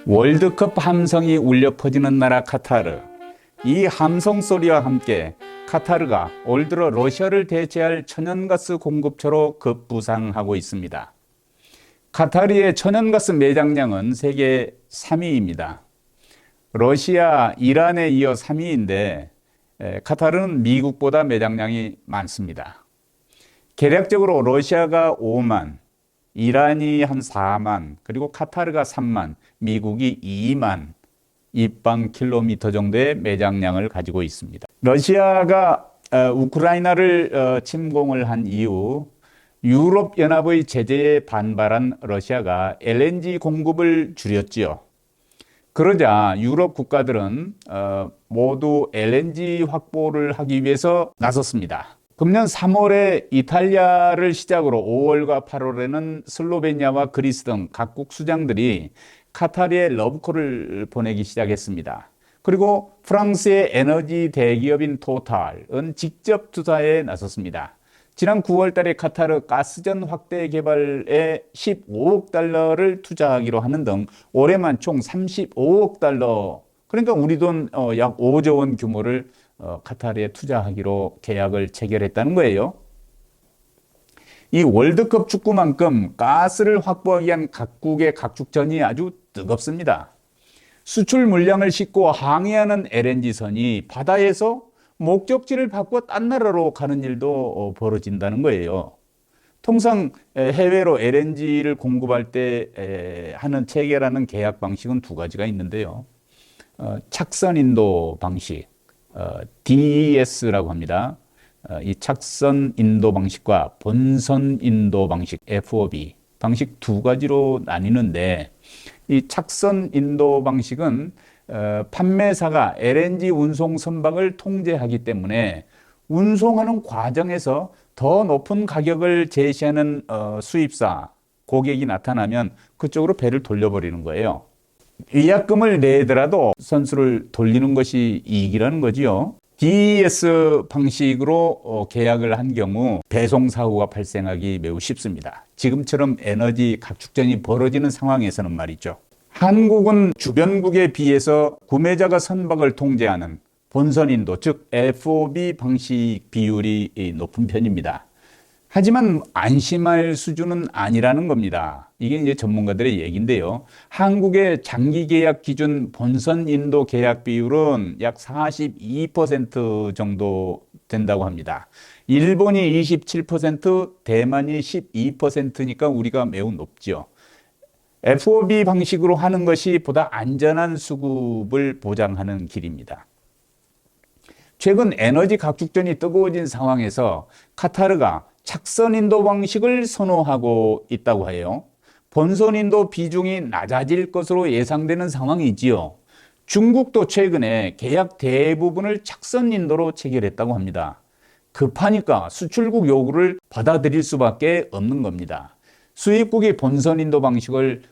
월드컵 함성이 울려 퍼지는 나라 카타르. 이 함성 소리와 함께 카타르가 올 들어 러시아를 대체할 천연가스 공급처로 급부상하고 있습니다. 카타르의 천연가스 매장량은 세계 3위입니다. 러시아, 이란에 이어 3위인데 카타르는 미국보다 매장량이 많습니다. 계략적으로 러시아가 5만, 이란이 한 4만, 그리고 카타르가 3만, 미국이 2만 입방킬로미터 정도의 매장량을 가지고 있습니다. 러시아가 우크라이나를 침공을 한 이후 유럽연합의 제재에 반발한 러시아가 LNG 공급을 줄였지요. 그러자 유럽 국가들은 모두 LNG 확보를 하기 위해서 나섰습니다. 금년 3월에 이탈리아를 시작으로 5월과 8월에는 슬로베니아와 그리스 등 각국 수장들이 카타르에 러브콜을 보내기 시작했습니다. 그리고 프랑스의 에너지 대기업인 토탈은 직접 투자에 나섰습니다. 지난 9월 달에 카타르 가스전 확대 개발에 15억 달러를 투자하기로 하는 등 올해만 총 35억 달러, 그러니까 우리 돈 약 5조 원 규모를 카타르에 투자하기로 계약을 체결했다는 거예요. 이 월드컵 축구만큼 가스를 확보하기 위한 각국의 각축전이 아주 뜨겁습니다. 수출 물량을 싣고 항해하는 LNG선이 바다에서 목적지를 바꿔 딴 나라로 가는 일도 벌어진다는 거예요. 통상 해외로 LNG를 공급할 때 하는 체결하는 계약 방식은 두 가지가 있는데요. 착선 인도 방식, DES라고 합니다. 이 착선 인도 방식과 본선 인도 방식, FOB 방식 두 가지로 나뉘는데, 이 착선 인도 방식은 판매사가 LNG 운송 선박을 통제하기 때문에 운송하는 과정에서 더 높은 가격을 제시하는 수입사, 고객이 나타나면 그쪽으로 배를 돌려버리는 거예요. 위약금을 내더라도 선수를 돌리는 것이 이익이라는 거지요. DES 방식으로 계약을 한 경우 배송 사고가 발생하기 매우 쉽습니다. 지금처럼 에너지 각축전이 벌어지는 상황에서는 말이죠. 한국은 주변국에 비해서 구매자가 선박을 통제하는 본선인도, 즉 FOB 방식 비율이 높은 편입니다. 하지만 안심할 수준은 아니라는 겁니다. 이게 이제 전문가들의 얘기인데요. 한국의 장기 계약 기준 본선 인도 계약 비율은 약 42% 정도 된다고 합니다. 일본이 27%, 대만이 12%니까 우리가 매우 높죠. FOB 방식으로 하는 것이 보다 안전한 수급을 보장하는 길입니다. 최근 에너지 각축전이 뜨거워진 상황에서 카타르가 착선인도 방식을 선호하고 있다고 해요. 본선인도 비중이 낮아질 것으로 예상되는 상황이지요. 중국도 최근에 계약 대부분을 착선인도로 체결했다고 합니다. 급하니까 수출국 요구를 받아들일 수밖에 없는 겁니다. 수입국이 본선인도 방식을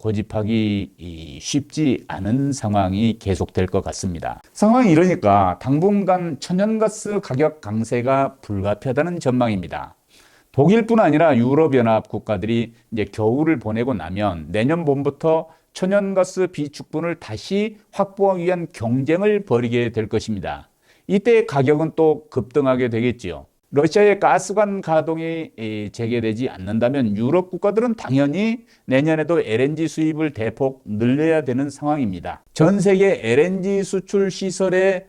고집하기 쉽지 않은 상황이 계속될 것 같습니다. 상황이 이러니까 당분간 천연가스 가격 강세가 불가피하다는 전망입니다. 독일뿐 아니라 유럽연합 국가들이 이제 겨울을 보내고 나면 내년 봄부터 천연가스 비축분을 다시 확보하기 위한 경쟁을 벌이게 될 것입니다. 이때 가격은 또 급등하게 되겠지요. 러시아의 가스관 가동이 재개되지 않는다면 유럽 국가들은 당연히 내년에도 LNG 수입을 대폭 늘려야 되는 상황입니다. 전 세계 LNG 수출 시설의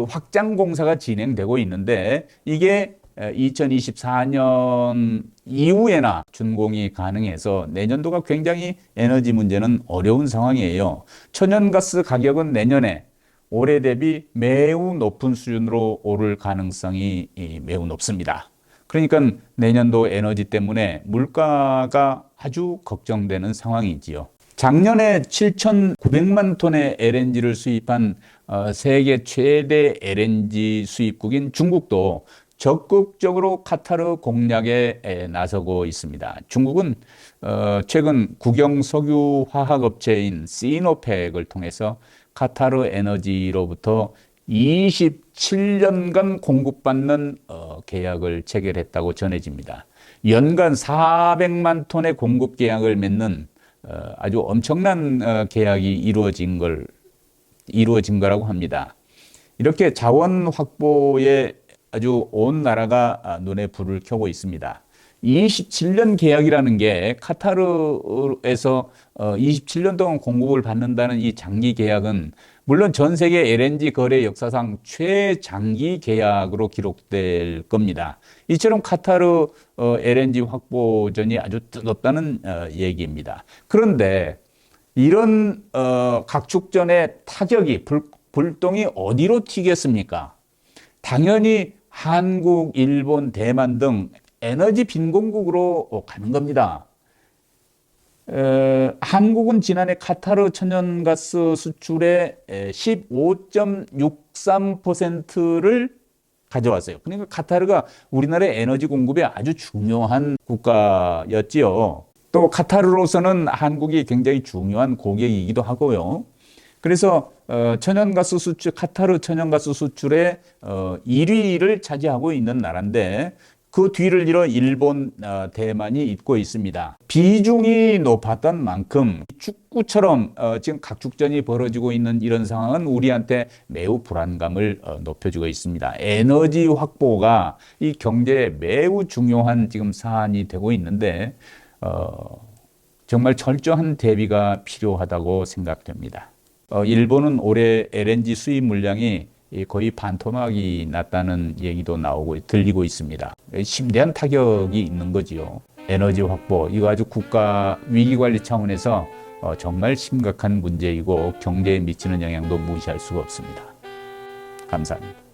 확장 공사가 진행되고 있는데, 이게 2024년 이후에나 준공이 가능해서 내년도가 굉장히 에너지 문제는 어려운 상황이에요. 천연가스 가격은 내년에 올해 대비 매우 높은 수준으로 오를 가능성이 매우 높습니다. 그러니까 내년도 에너지 때문에 물가가 아주 걱정되는 상황이지요. 작년에 7,900만 톤의 LNG를 수입한 세계 최대 LNG 수입국인 중국도 적극적으로 카타르 공략에 나서고 있습니다. 중국은 최근 국영 석유화학업체인 시노펙을 통해서 카타르 에너지로부터 27년간 공급받는 계약을 체결했다고 전해집니다. 연간 400만 톤의 공급 계약을 맺는 아주 엄청난 계약이 이루어진 거라고 합니다. 이렇게 자원 확보에 아주 온 나라가 눈에 불을 켜고 있습니다. 27년 계약이라는 게 카타르에서 27년 동안 공급을 받는다는 이 장기 계약은 물론 전 세계 LNG 거래 역사상 최장기 계약으로 기록될 겁니다. 이처럼 카타르 LNG 확보전이 아주 뜨겁다는 얘기입니다. 그런데 이런 각축전의 타격이 불똥이 어디로 튀겠습니까? 당연히 한국, 일본, 대만 등 에너지 빈공국으로 가는 겁니다. 한국은 지난해 카타르 천연가스 수출의 15.63%를 가져왔어요. 그러니까 카타르가 우리나라의 에너지 공급에 아주 중요한 국가였지요. 또 카타르로서는 한국이 굉장히 중요한 고객이기도 하고요. 그래서 천연가스 수출, 카타르 천연가스 수출의 1위를 차지하고 있는 나라인데 그 뒤를 이어 일본, 대만이 잇고 있습니다. 비중이 높았던 만큼 축구처럼 지금 각축전이 벌어지고 있는 이런 상황은 우리한테 매우 불안감을 높여주고 있습니다. 에너지 확보가 이 경제에 매우 중요한 지금 사안이 되고 있는데 정말 철저한 대비가 필요하다고 생각됩니다. 일본은 올해 LNG 수입 물량이 거의 반토막이 났다는 얘기도 들리고 있습니다. 심대한 타격이 있는 거지요. 에너지 확보, 이거 아주 국가 위기관리 차원에서 정말 심각한 문제이고 경제에 미치는 영향도 무시할 수가 없습니다. 감사합니다.